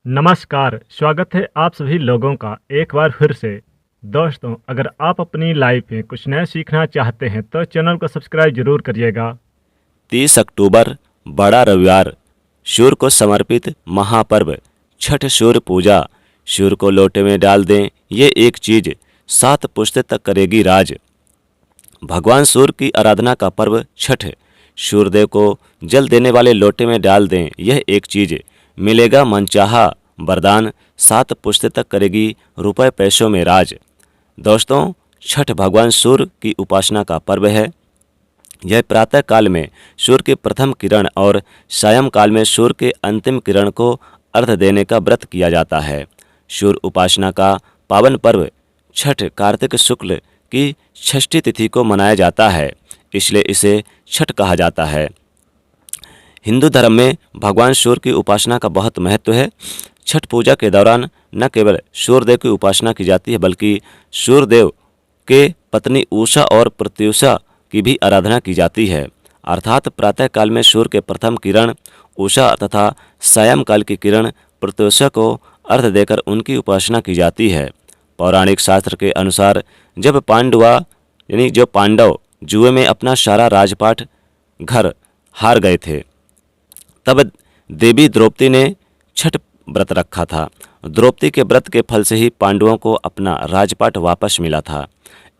नमस्कार, स्वागत है आप सभी लोगों का एक बार फिर से। दोस्तों, अगर आप अपनी लाइफ में कुछ नया सीखना चाहते हैं तो चैनल को सब्सक्राइब जरूर करिएगा। 30 अक्टूबर बड़ा रविवार, सूर्य को समर्पित महापर्व छठ सूर्य पूजा। सूर्य को लोटे में डाल दें, ये एक चीज 7 पुश्ते तक करेगी राज। भगवान सूर्य की आराधना का पर्व छठ। सूर्यदेव को जल देने वाले लोटे में डाल दें, यह एक चीज मिलेगा मनचाहा वरदान। 7 पुश्ते तक करेगी रुपए पैसों में राज। दोस्तों, छठ भगवान सूर्य की उपासना का पर्व है। यह प्रातः काल में सूर्य की प्रथम किरण और सायं काल में सूर्य के अंतिम किरण को अर्घ देने का व्रत किया जाता है। सूर्य उपासना का पावन पर्व छठ कार्तिक शुक्ल की षष्ठी तिथि को मनाया जाता है, इसलिए इसे छठ कहा जाता है। हिंदू धर्म में भगवान सूर्य की उपासना का बहुत महत्व है। छठ पूजा के दौरान न केवल सूर्यदेव की उपासना की जाती है, बल्कि सूर्यदेव के पत्नी उषा और प्रत्युषा की भी आराधना की जाती है। अर्थात प्रातः काल में सूर्य के प्रथम किरण उषा तथा सायं काल की किरण प्रत्युषा को अर्घ देकर उनकी उपासना की जाती है। पौराणिक शास्त्र के अनुसार जब पांडव जुए में अपना सारा राजपाट घर हार गए थे, तब देवी द्रौपदी ने छठ व्रत रखा था। द्रौपदी के व्रत के फल से ही पांडवों को अपना राजपाट वापस मिला था।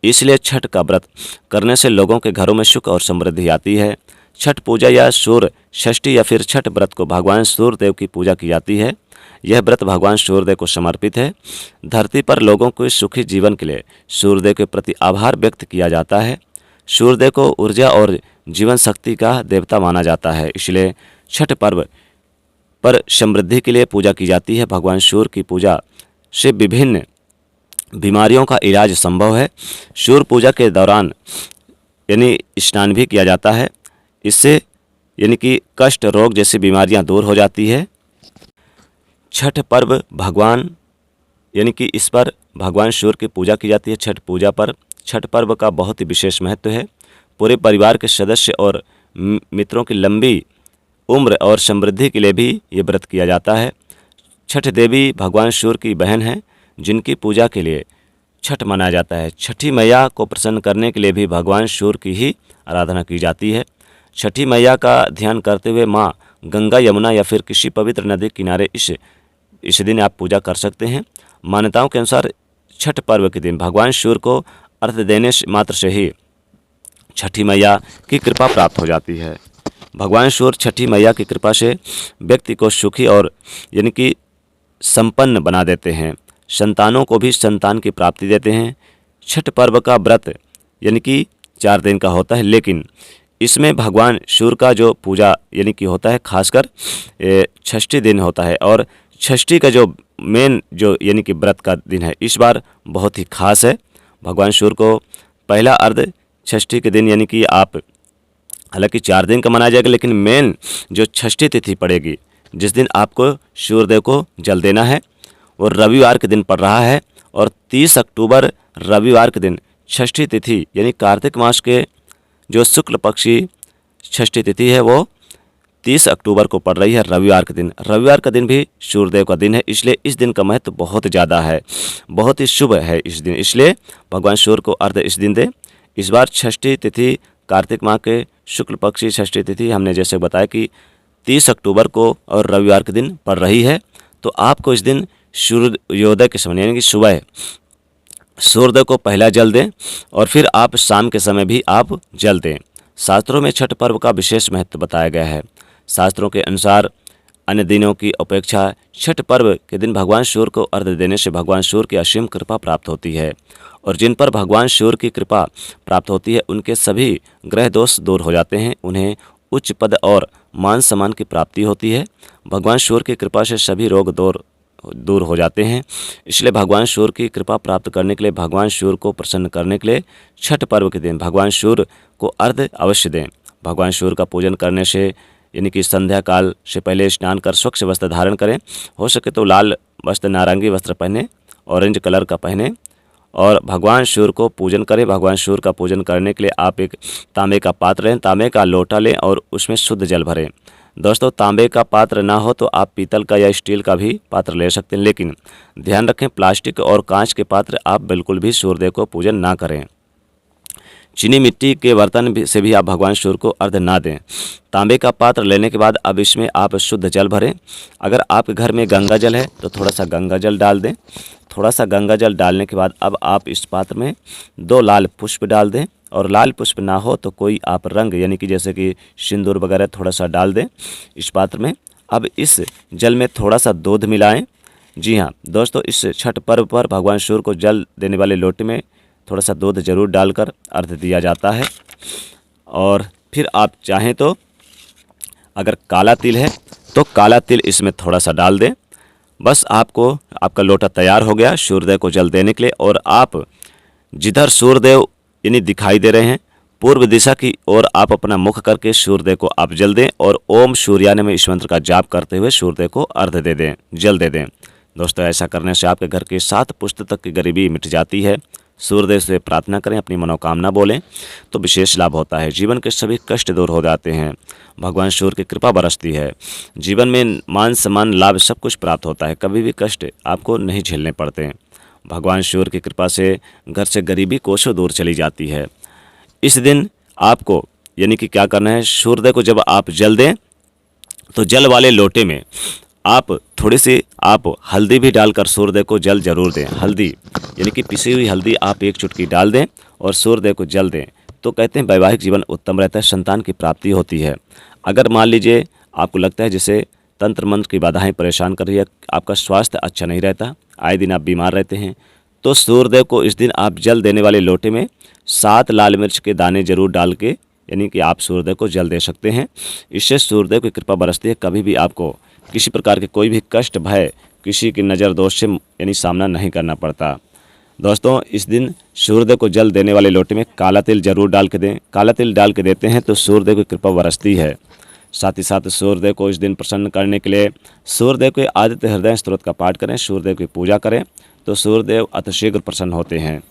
इसलिए छठ का व्रत करने से लोगों के घरों में सुख और समृद्धि आती है। छठ पूजा या सूर्य षष्ठी या फिर छठ व्रत को भगवान सूर्यदेव की पूजा की जाती है। यह व्रत भगवान सूर्यदेव को समर्पित है। धरती पर लोगों को सुखी जीवन के लिए सूर्यदेव के प्रति आभार व्यक्त किया जाता है। सूर्यदेव को ऊर्जा और जीवन शक्ति का देवता माना जाता है, इसलिए छठ पर्व पर समृद्धि के लिए पूजा की जाती है। भगवान सूर्य की पूजा से विभिन्न बीमारियों का इलाज संभव है। सूर्य पूजा के दौरान स्नान भी किया जाता है। इससे कष्ट रोग जैसी बीमारियां दूर हो जाती है। छठ पर्व इस पर भगवान सूर्य की पूजा की जाती है। छठ पर्व का बहुत ही विशेष महत्व है। पूरे परिवार के सदस्य और मित्रों की लंबी उम्र और समृद्धि के लिए भी ये व्रत किया जाता है। छठ देवी भगवान सूर्य की बहन है, जिनकी पूजा के लिए छठ मनाया जाता है। छठी मैया को प्रसन्न करने के लिए भी भगवान सूर्य की ही आराधना की जाती है। छठी मैया का ध्यान करते हुए माँ गंगा, यमुना या फिर किसी पवित्र नदी किनारे इस दिन आप पूजा कर सकते हैं। मान्यताओं के अनुसार छठ पर्व के दिन भगवान सूर्य को अर्घ्य देने मात्र से ही छठी मैया की कृपा प्राप्त हो जाती है। भगवान सूर्य छठी मैया की कृपा से व्यक्ति को सुखी और संपन्न बना देते हैं। संतानों को भी संतान की प्राप्ति देते हैं। छठ पर्व का व्रत 4 दिन का होता है, लेकिन इसमें भगवान सूर्य का जो पूजा होता है, खासकर षष्ठी दिन होता है। और षष्ठी का जो मेन व्रत का दिन है, इस बार बहुत ही खास है। भगवान सूर्य को पहला अर्घ्य षष्ठी के दिन आप हालांकि 4 दिन का मनाया जाएगा, लेकिन मेन जो षष्ठी तिथि पड़ेगी, जिस दिन आपको सूर्यदेव को जल देना है, वो रविवार के दिन पड़ रहा है। और 30 अक्टूबर रविवार के दिन षष्ठी तिथि कार्तिक मास के जो शुक्ल पक्षी षष्ठी तिथि है, वो 30 अक्टूबर को पड़ रही है रविवार के दिन। रविवार का दिन भी सूर्यदेव का दिन है, इसलिए इस दिन का महत्व बहुत ज़्यादा है, बहुत ही शुभ है इस दिन। इसलिए भगवान सूर्य को अर्घ्य इस दिन दे। इस बार षष्ठी तिथि कार्तिक माह के शुक्ल पक्षी षष्ठी तिथि हमने जैसे बताया कि 30 अक्टूबर को और रविवार के दिन पड़ रही है। तो आपको इस दिन सूर्योदय के समय सुबह सूर्यदेव को पहला जल दें और फिर आप शाम के समय भी आप जल दें। शास्त्रों में छठ पर्व का विशेष महत्व बताया गया है। शास्त्रों के अनुसार अन्य दिनों की अपेक्षा छठ पर्व के दिन भगवान सूर्य को अर्घ्य देने से भगवान सूर्य की असीम कृपा प्राप्त होती है। और जिन पर भगवान सूर्य की कृपा प्राप्त होती है, उनके सभी ग्रह दोष दूर हो जाते हैं। उन्हें उच्च पद और मान सम्मान की प्राप्ति होती है। भगवान सूर्य की कृपा से सभी रोग दूर हो जाते हैं। इसलिए भगवान सूर्य की कृपा प्राप्त करने के लिए, भगवान सूर्य को प्रसन्न करने के लिए छठ पर्व के दिन भगवान सूर्य को अर्घ्य अवश्य दें। भगवान सूर्य का पूजन करने से संध्या काल से पहले स्नान कर स्वच्छ वस्त्र धारण करें। हो सके तो लाल वस्त्र, नारंगी वस्त्र पहने, ऑरेंज कलर का पहने और भगवान सूर्य को पूजन करें। भगवान सूर्य का पूजन करने के लिए आप एक तांबे का पात्र लें, तांबे का लोटा लें और उसमें शुद्ध जल भरें। दोस्तों तांबे का पात्र ना हो तो आप पीतल का या स्टील का भी पात्र ले सकते हैं, लेकिन ध्यान रखें प्लास्टिक और कांच के पात्र आप बिल्कुल भी सूर्यदेव को पूजन ना करें। चीनी मिट्टी के बर्तन से भी आप भगवान सूर्य को अर्घ्य ना दें। तांबे का पात्र लेने के बाद अब इसमें आप शुद्ध जल भरें। अगर आपके घर में गंगा जल है तो थोड़ा सा गंगा जल डाल दें। थोड़ा सा गंगा जल डालने के बाद अब आप इस पात्र में 2 लाल पुष्प डाल दें, और लाल पुष्प ना हो तो कोई आप रंग यानी कि जैसे कि सिंदूर वगैरह थोड़ा सा डाल दें इस पात्र में। अब इस जल में थोड़ा सा दूध मिलाएं। जी हाँ दोस्तों, इस छठ पर्व पर भगवान सूर्य को जल देने वाले लोटे में थोड़ा सा दूध जरूर डालकर अर्घ्य दिया जाता है। और फिर आप चाहें तो अगर काला तिल है तो काला तिल इसमें थोड़ा सा डाल दें। बस आपका लोटा तैयार हो गया सूर्यदेव को जल देने के लिए। और आप जिधर सूर्यदेव यानी दिखाई दे रहे हैं पूर्व दिशा की ओर आप अपना मुख करके सूर्यदेव को आप जल दें, और ओम सूर्याय में इस मंत्र का जाप करते हुए सूर्यदेव को अर्घ्य दे दें, जल दे दें। दोस्तों ऐसा करने से आपके घर के 7 पुश्त तक की गरीबी मिट जाती है। सूर्यदेव से प्रार्थना करें, अपनी मनोकामना बोलें तो विशेष लाभ होता है। जीवन के सभी कष्ट दूर हो जाते हैं, भगवान सूर्य की कृपा बरसती है। जीवन में मान सम्मान लाभ सब कुछ प्राप्त होता है, कभी भी कष्ट आपको नहीं झेलने पड़ते हैं। भगवान सूर्य की कृपा से घर से गरीबी कोसों दूर चली जाती है। इस दिन आपको यानी कि क्या करना है, सूर्यदेव को जब आप जल दें तो जल वाले लोटे में आप थोड़ी सी आप हल्दी भी डालकर सूर्यदेव को जल जरूर दें। हल्दी यानी कि पिसी हुई हल्दी आप 1 चुटकी डाल दें और सूर्यदेव को जल दें तो कहते हैं वैवाहिक जीवन उत्तम रहता है, संतान की प्राप्ति होती है। अगर मान लीजिए आपको लगता है जैसे तंत्र मंत्र की बाधाएं परेशान कर रही है, आपका स्वास्थ्य अच्छा नहीं रहता, आए दिन आप बीमार रहते हैं, तो सूर्यदेव को इस दिन आप जल देने वाले लोटे में 7 लाल मिर्च के दाने जरूर डाल के यानी कि आप सूर्यदेव को जल दे सकते हैं। इससे सूर्यदेव की कृपा बरसती है, कभी भी आपको किसी प्रकार के कोई भी कष्ट भय किसी की नज़र दोष से यानी सामना नहीं करना पड़ता। दोस्तों इस दिन सूर्यदेव को जल देने वाले लोटे में काला तिल जरूर डाल के दें। काला तिल डाल के देते हैं तो सूर्यदेव की कृपा बरसती है। साथ ही साथ सूर्यदेव को इस दिन प्रसन्न करने के लिए सूर्यदेव के आदित्य हृदय स्तोत्र का पाठ करें, सूर्यदेव की पूजा करें तो सूर्यदेव अतिशीघ्र प्रसन्न होते हैं।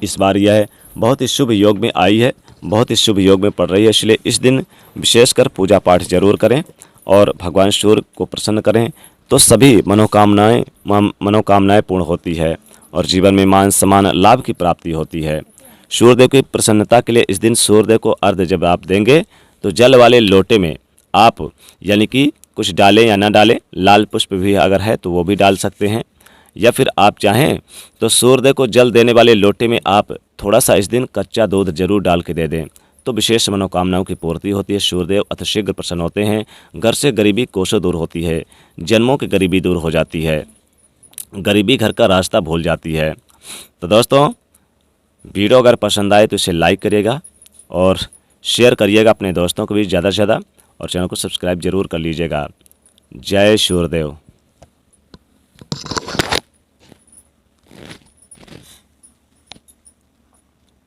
इस बार यह बहुत ही शुभ योग में आई है, बहुत ही शुभ योग में पड़ रही है, इसलिए इस दिन विशेषकर पूजा पाठ जरूर करें और भगवान सूर्य को प्रसन्न करें तो सभी मनोकामनाएं पूर्ण होती है और जीवन में मान सम्मान लाभ की प्राप्ति होती है। सूर्यदेव की प्रसन्नता के लिए इस दिन सूर्यदेव को अर्घ्य जब आप देंगे तो जल वाले लोटे में आप यानी कि कुछ डालें या ना डालें, लाल पुष्प भी अगर है तो वो भी डाल सकते हैं, या फिर आप चाहें तो सूर्यदेव को जल देने वाले लोटे में आप थोड़ा सा इस दिन कच्चा दूध जरूर डाल के दे दें तो विशेष मनोकामनाओं की पूर्ति होती है। सूर्यदेव अतिशीघ्र प्रसन्न होते हैं, घर से गरीबी कोसों दूर होती है, जन्मों की गरीबी दूर हो जाती है, गरीबी घर का रास्ता भूल जाती है। तो दोस्तों वीडियो अगर पसंद आए तो इसे लाइक करिएगा और शेयर करिएगा अपने दोस्तों को भी ज़्यादा से ज़्यादा, और चैनल को सब्सक्राइब जरूर कर लीजिएगा। जय सूर्यदेव।